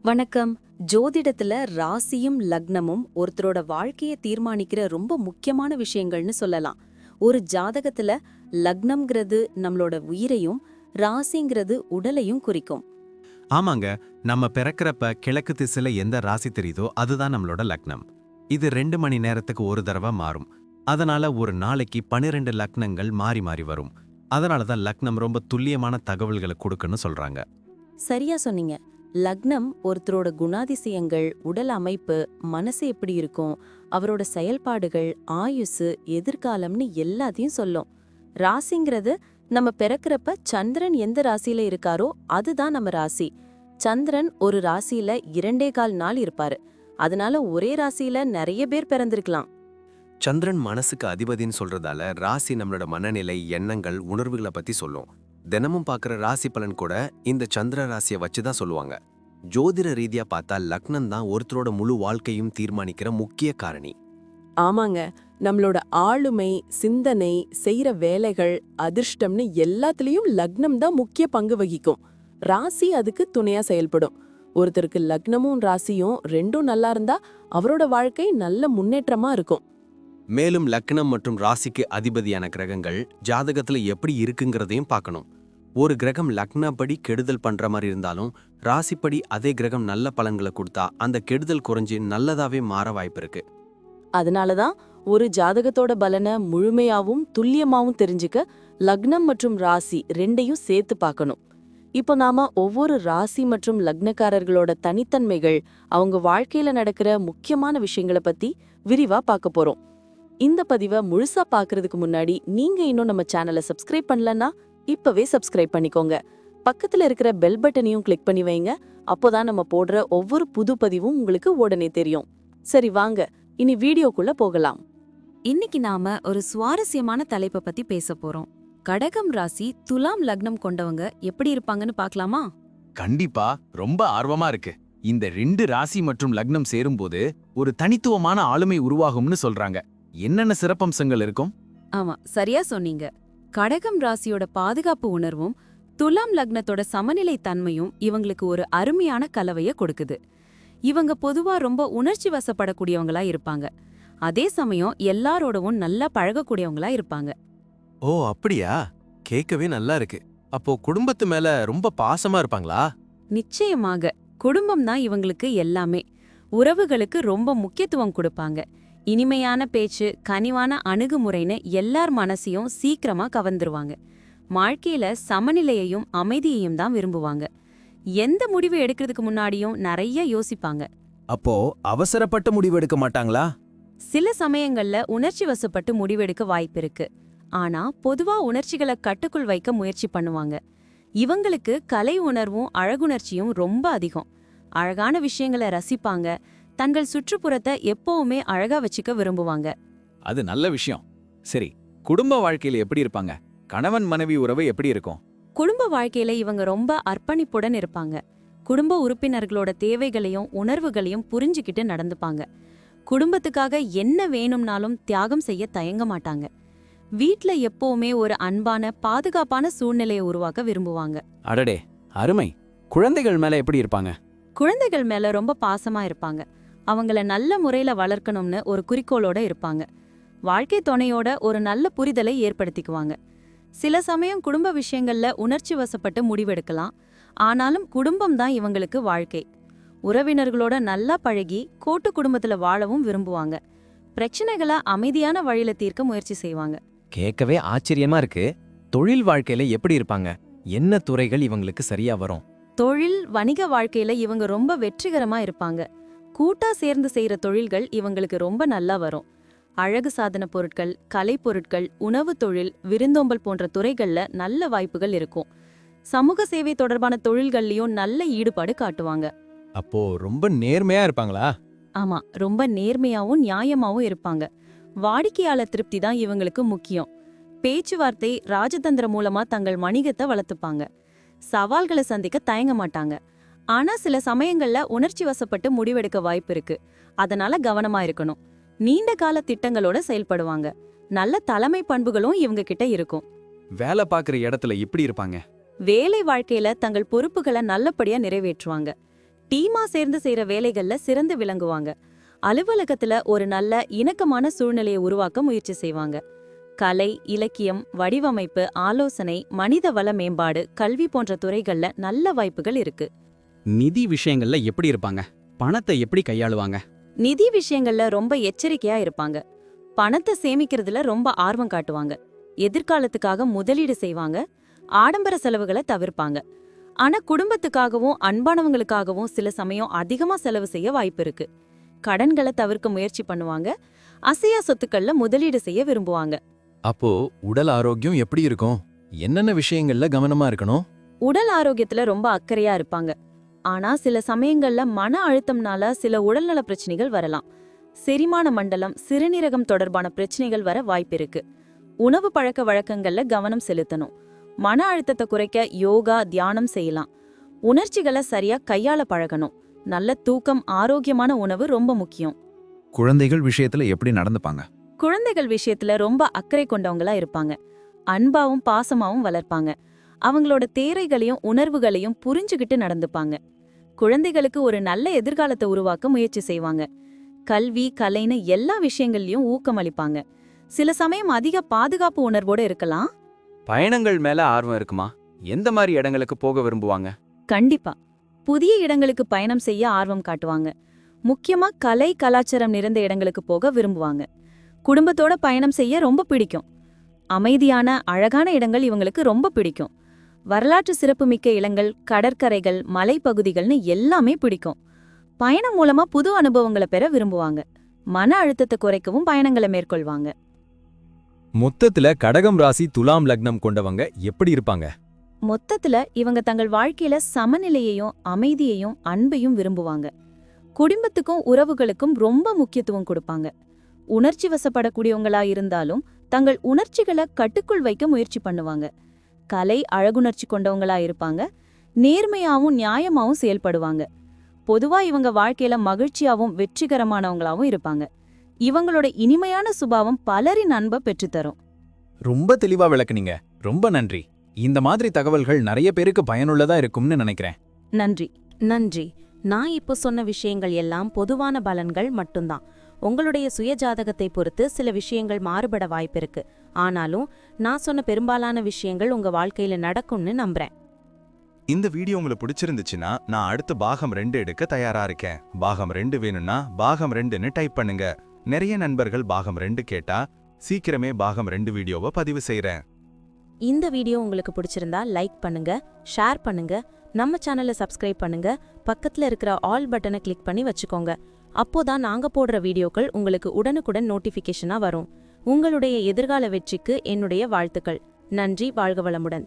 வணக்கம். ஜோதிடத்துல ராசியும் லக்னமும் ஒருத்தரோட வாழ்க்கைய தீர்மானிக்கிற ரொம்ப முக்கியமான விஷயங்கள்னு சொல்லலாம். ஒரு ஜாதகத்துல லக்னம்ங்கிறது நம்மளோட உயிரையும், ராசிங்கிறது உடலையும் குறிக்கும். ஆமாங்க. நம்ம பிறக்கிறப்ப கிழக்கு திசையில எந்த ராசி தெரியுதோ அதுதான் நம்மளோட லக்னம். இது 2 மணி நேரத்துக்கு ஒரு தடவை மாறும். அதனால ஒரு நாளைக்கு 12 லக்னங்கள் மாறி மாறி வரும். அதனால தான் லக்னம் ரொம்ப துல்லியமான தகவல்களை கொடுக்குன்னு சொல்றாங்க. சரியா சொன்னீங்க. லக்னம் ஒருத்தரோட குணாதிசயங்கள், உடல் அமைப்பு, மனசு எப்படி இருக்கும், அவரோட செயல்பாடுகள், ஆயுசு, எதிர்காலம்னு எல்லாத்தையும் சொல்லும். ராசிங்கிறது நம்ம பிறக்கிறப்ப சந்திரன் எந்த ராசியில இருக்காரோ அதுதான் நம்ம ராசி. சந்திரன் ஒரு ராசியில 2.25 நாள் இருப்பாரு. அதனால ஒரே ராசியில நிறைய பேர் பிறந்திருக்கலாம். சந்திரன் மனசுக்கு அதிபதின்னு சொல்றதால ராசி நம்மளோட மனநிலை, எண்ணங்கள், உணர்வுகளை பத்தி சொல்லும். தினமும் பார்க்குற ராசி பலன் கூட இந்த சந்திர ராசியை வச்சு தான் சொல்லுவாங்க. ஜோதிட ரீதியா பார்த்தா லக்னம் தான் ஒருத்தரோட முழு வாழ்க்கையும் தீர்மானிக்கிற முக்கிய காரணி. ஆமாங்க. நம்மளோட ஆளுமை, சிந்தனை, செய்யற வேலைகள், அதிர்ஷ்டம்னு எல்லாத்துலயும் லக்னம் தான் முக்கிய பங்கு வகிக்கும். ராசி அதுக்கு துணையா செயல்படும். ஒருத்தருக்கு லக்னமும் ராசியும் ரெண்டும் நல்லா இருந்தா அவரோட வாழ்க்கை நல்ல முன்னேற்றமா இருக்கும். மேலும் லக்னம் மற்றும் ராசிக்கு அதிபதியான கிரகங்கள் ஜாதகத்துல எப்படி இருக்குங்கிறதையும் பார்க்கணும். ஒரு கிரகம் லக்னப்படி கெடுதல் பண்ற மாதிரி இருந்தாலும் ராசிப்படி அதே கிரகம் நல்ல பலன்களை கொடுத்தா அந்த கெடுதல் குறைஞ்சு நல்லதாவே மாற வாய்ப்பு இருக்கு. அதனாலதான் ஒரு ஜாதகத்தோட பலனை முழுமையாவும் துல்லியமாவும் தெரிஞ்சுக்க லக்னம் மற்றும் ராசி ரெண்டையும் சேர்த்து பார்க்கணும். இப்போ நாம ஒவ்வொரு ராசி மற்றும் லக்னக்காரர்களோட தனித்தன்மைகள், அவங்க வாழ்க்கையில நடக்கிற முக்கியமான விஷயங்களை பத்தி விரிவா பார்க்க போறோம். இந்த பதிவை முழுசா பார்க்கறதுக்கு முன்னாடி நீங்க இன்னும் நம்ம சேனலை சப்ஸ்கிரைப் பண்ணலன்னா இப்பவே சப்ஸ்கிரைப் பண்ணிக்கோங்க. பக்கத்துல இருக்கிற பெல் பட்டனையும் கிளிக் பண்ணி வைங்க. அப்போதான் நம்ம போடுற ஒவ்வொரு புது பதிவும் உங்களுக்கு உடனே தெரியும். சரி வாங்க, இனி வீடியோக்குள்ள போகலாம். இன்னைக்கு நாம ஒரு சுவாரஸ்யமான தலைப்பை பத்தி பேச போறோம். கடகம் ராசி, துலாம் லக்னம் கொண்டவங்க எப்படி இருப்பாங்கன்னு பார்க்கலாமா? கண்டிப்பா, ரொம்ப ஆர்வமா இருக்கு. இந்த 2 ராசி மற்றும் லக்னம் சேரும்போது ஒரு தனித்துவமான ஆளுமை உருவாகும்னு சொல்றாங்க. என்னென்ன சிறப்பம்சங்கள் இருக்கும்? ஆமா, சரியா சொன்னீங்க. கடகம் ராசியோட பாதுகாப்பு உணர்வும் துலாம் லக்னத்தோட சமநிலை தன்மையும் இவங்களுக்கு ஒரு அருமையான கலவைய கொடுக்குது. இவங்க பொதுவா ரொம்ப உணர்ச்சி வசப்படக்கூடியவங்களா இருப்பாங்க. அதே சமயம் எல்லாரோடவும் நல்லா பழகக்கூடியவங்களா இருப்பாங்க. ஓ அப்படியா? கேட்கவே நல்லா இருக்கு. அப்போ குடும்பத்து மேல ரொம்ப பாசமா இருப்பாங்களா? நிச்சயமாக. குடும்பம் தான் இவங்களுக்கு எல்லாமே. உறவுகளுக்கு ரொம்ப முக்கியத்துவம் கொடுப்பாங்க. இனிமையான பேச்சு, கனிவான அணுகுமுறைன்னு எல்லார் மனசையும் சீக்கிரமா கவர்ந்துருவாங்க. வாழ்க்கையில சமநிலையையும் அமைதியையும் தான் விரும்புவாங்க. எந்த முடிவு எடுக்கிறதுக்கு முன்னாடியும் நிறைய யோசிப்பாங்க. அப்போ அவசரப்பட்ட முடிவு எடுக்க மாட்டாங்களா? சில சமயங்கள்ல உணர்ச்சி வசப்பட்டு முடிவெடுக்க வாய்ப்பிருக்கு. ஆனா பொதுவா உணர்ச்சிகளை கட்டுக்குள் வைக்க முயற்சி பண்ணுவாங்க. இவங்களுக்கு கலை உணர்வும் அழகுணர்ச்சியும் ரொம்ப அதிகம். அழகான விஷயங்களை ரசிப்பாங்க. தங்கள் சுற்றுப்புறத்தை எப்பவுமே அழகா வச்சுக்க விரும்புவாங்க. அது நல்ல விஷயம். சரி, குடும்ப வாழ்க்கையில எப்படி இருப்பாங்க? கணவன் மனைவி உறவு எப்படி இருக்கும்? குடும்ப வாழ்க்கையில இவங்க ரொம்ப அர்ப்பணிப்புடன் இருப்பாங்க. குடும்ப உறுப்பினர்களோட தேவைகளையும் உணர்வுகளையும் புரிஞ்சுக்கிட்டு நடந்துப்பாங்க. குடும்பத்துக்காக என்ன வேணும்னாலும் தியாகம் செய்ய தயங்க மாட்டாங்க. வீட்ல எப்பவுமே ஒரு அன்பான, பாதுகாப்பான சூழ்நிலையை உருவாக்க விரும்புவாங்க. அடடே, அருமை. குழந்தைகள் மேல எப்படி இருப்பாங்க? குழந்தைகள் மேல ரொம்ப பாசமா இருப்பாங்க. அவங்கள நல்ல முறையில வளர்க்கணும்னு ஒரு குறிக்கோளோட இருப்பாங்க. வாழ்க்கை துணையோட ஒரு நல்ல புரிதலை ஏற்படுத்திக்குவாங்க. சில சமயம் குடும்ப விஷயங்கள்ல உணர்ச்சி வசப்பட்டு முடிவெடுக்கலாம். ஆனாலும் குடும்பம் தான் இவங்களுக்கு வாழ்க்கை. உறவினர்களோட நல்லா பழகி கூட்டு குடும்பத்துல வாழவும் விரும்புவாங்க. பிரச்சனைகளை அமைதியான வழியில தீர்க்க முயற்சி செய்வாங்க. கேட்கவே ஆச்சரியமா இருக்கு. தொழில் வாழ்க்கையில எப்படி இருப்பாங்க? என்ன துறைகள் இவங்களுக்கு சரியா வரும்? தொழில், வணிக வாழ்க்கையில இவங்க ரொம்ப வெற்றிகரமா இருப்பாங்க. கூட்டா சேர்ந்து செய்யற தொழில்கள் இவங்களுக்கு ரொம்ப நல்லா வரும். அழகு சாதன பொருட்கள், கலை பொருட்கள், உணவு தொழில், விருந்தோம்பல் போன்ற துறைகள்ல நல்ல வாய்ப்புகள் இருக்கும். சமூக சேவை தொடர்பான தொழில்கள்லயும் நல்ல ஈடுபாடு காட்டுவாங்க. அப்போ ரொம்ப நேர்மையா இருப்பாங்களா? ஆமா, ரொம்ப நேர்மையாவும் நியாயமாவும் இருப்பாங்க. வாடிக்கையாளர் திருப்தி தான் இவங்களுக்கு முக்கியம். பேச்சுவார்த்தை, ராஜதந்திர மூலமா தங்கள் வணிகத்தை வளர்த்துப்பாங்க. சவால்களை சந்திக்க தயங்க மாட்டாங்க. ஆனா சில சமயங்கள்ல உணர்ச்சி வசப்பட்டு முடிவெடுக்க வாய்ப்பு இருக்கு. அதனால கவனமா இருக்கணும். நீண்ட கால திட்டங்களோட செயல்படுவாங்க. நல்ல தலைமை பண்புகளும் இவங்க கிட்ட இருக்கும். வேலை பார்க்குற இடத்துல எப்படி இருப்பாங்க? வேலை வாழ்க்கையில தங்கள் பொறுப்புகளை நல்லபடியா நிறைவேற்றுவாங்க. டீமா சேர்ந்து செய்யற வேலைகள்ல சிறந்து விளங்குவாங்க. அலுவலகத்துல ஒரு நல்ல இணக்கமான சூழ்நிலையை உருவாக்க முயற்சி செய்வாங்க. கலை, இலக்கியம், வடிவமைப்பு, ஆலோசனை, மனித வள மேம்பாடு, கல்வி போன்ற துறைகள்ல நல்ல வாய்ப்புகள் இருக்கு. நிதி விஷயங்கள்ல எப்படி இருப்பாங்க? பணத்தை எப்படி கையாளுவாங்க? நிதி விஷயங்கள்ல ரொம்ப எச்சரிக்கையா இருப்பாங்க. பணத்தை சேமிக்கிறதுல ரொம்ப ஆர்வம் காட்டுவாங்க. எதிர்காலத்துக்காக முதலீடு செய்வாங்க. ஆடம்பர செலவுகளை தவிர்ப்பாங்க. ஆனா குடும்பத்துக்காகவும் அன்பானவங்களுக்காகவும் சில சமயம் அதிகமா செலவு செய்ய வாய்ப்பு இருக்கு. கடன்களை தவிர்க்க முயற்சி பண்ணுவாங்க. அசையா சொத்துக்கள்ல முதலீடு செய்ய விரும்புவாங்க. அப்போ உடல் ஆரோக்கியம் எப்படி இருக்கும்? என்னென்ன விஷயங்கள்ல கவனமா இருக்கணும்? உடல் ஆரோக்கியத்துல ரொம்ப அக்கறையா இருப்பாங்க. ஆனா சில சமயங்கள்ல மன அழுத்தம்னால சில உடல்நல பிரச்சனைகள் வரலாம். செரிமான மண்டலம், சிறுநீரகம் தொடர்பான பிரச்சனைகள் வர வாய்ப்பிருக்கு. உணவு பழக்க வழக்கங்கள்ல கவனம் செலுத்தணும். மன அழுத்தத்தை குறைக்க யோகா, தியானம் செய்யலாம். உணர்ச்சிகளை சரியா கையாள பழகணும். நல்ல தூக்கம், ஆரோக்கியமான உணவு ரொம்ப முக்கியம். குழந்தைகள் விஷயத்துல எப்படி நடந்துப்பாங்க? குழந்தைகள் விஷயத்துல ரொம்ப அக்கறை கொண்டவங்களா இருப்பாங்க. அன்பாவும் பாசமாவும் வளர்ப்பாங்க. அவங்களோட தேவைகளையும் உணர்வுகளையும் புரிஞ்சுகிட்டு நடந்துப்பாங்க. குழந்தைகளுக்கு ஒரு நல்ல எதிர்காலத்தை உருவாக்க முயற்சி செய்வாங்க. கல்வி, கலைன்னு எல்லா விஷயங்கள்லயும் ஊக்கமளிப்பாங்க. சில சமயம் அதிக பாதுகாப்பு உணர்வோட இருக்கலாம். பயணங்கள் மேல ஆர்வம் இருக்குமா? எந்த மாதிரி இடங்களுக்கு போக விரும்புவாங்க? கண்டிப்பா புதிய இடங்களுக்கு பயணம் செய்ய ஆர்வம் காட்டுவாங்க. முக்கியமா கலை, கலாச்சாரம் நிறைந்த இடங்களுக்கு போக விரும்புவாங்க. குடும்பத்தோட பயணம் செய்ய ரொம்ப பிடிக்கும். அமைதியான, அழகான இடங்கள் இவங்களுக்கு ரொம்ப பிடிக்கும். வரலாற்று சிறப்புமிக்க இடங்கள், கடற்கரைகள், மலைப்பகுதிகள்னு எல்லாமே பிடிக்கும். பயணம் மூலமா புது அனுபவங்களை பெற விரும்புவாங்க. மன அழுத்தத்தை குறைக்கவும் பயணங்களை மேற்கொள்வாங்க. மொத்தத்துல கடகம் ராசி துலாம் லக்னம் கொண்டவங்க எப்படி இருப்பாங்க? மொத்தத்துல இவங்க தங்கள் வாழ்க்கையில சமநிலையையும் அமைதியையும் அன்பையும் விரும்புவாங்க. குடும்பத்துக்கும் உறவுகளுக்கும் ரொம்ப முக்கியத்துவம் கொடுப்பாங்க. உணர்ச்சி வசப்படக்கூடியவங்களா இருந்தாலும் தங்கள் உணர்ச்சிகளை கட்டுக்குள் வைக்க முயற்சி பண்ணுவாங்க. கலை, அழகுணர்ச்சி கொண்டவங்களா இருப்பாங்க. நேர்மையாவும் நியாயமாவும் செயல்படுவாங்க. பொதுவா இவங்க வாழ்க்கையில மகிழ்ச்சியாவும் வெற்றிகரமானவங்களாவும் இருப்பாங்க. இவங்களோட இனிமையான சுபாவம் பலரின் அன்பை பெற்றுத்தரும். ரொம்ப தெளிவா விளக்குனீங்க. ரொம்ப நன்றி. இந்த மாதிரி தகவல்கள் நிறைய பேருக்கு பயனுள்ளதா இருக்கும்னு நினைக்கிறேன். நன்றி. நன்றி. நான் இப்போ சொன்ன விஷயங்கள் எல்லாம் பொதுவான பலன்கள் மட்டும்தான். உங்களுடைய சுய ஜாதகத்தை பொறுத்து சில விஷயங்கள் மாறுபட வாய்ப்பிருக்கு. ஆனாலும் நான் சொன்ன பெரும்பாலான விஷயங்கள் உங்க வாழ்க்கையில நடக்கும்னு நம்புறேன். இந்த வீடியோ உங்களுக்கு பிடிச்சிருந்துச்சுன்னா நான் அடுத்து பாகம் 2 எடுக்க தயாரா இருக்கேன். பாகம் 2 வேணும்னா பாகம் 2ன்னு டைப் பண்ணுங்க. நிறைய நண்பர்கள் பாகம் 2 கேட்டா சீக்கிரமே பாகம் 2 வீடியோவை பதிவு செய்றேன். இந்த வீடியோ உங்களுக்கு பிடிச்சிருந்தா லைக் பண்ணுங்க, ஷேர் பண்ணுங்க, நம்ம சேனலை சப்ஸ்கிரைப் பண்ணுங்க, பக்கத்துல இருக்கிற ஆல் பட்டனை கிளிக் பண்ணி வச்சுக்கோங்க. அப்போதான் நாங்க போடுற வீடியோக்கள் உங்களுக்கு உடனுக்குடன் நோட்டிஃபிகேஷனா வரும். உங்களுடைய எதிர்கால வெற்றிக்கு என்னுடைய வாழ்த்துக்கள். நன்றி. வாழ்க வளமுடன்.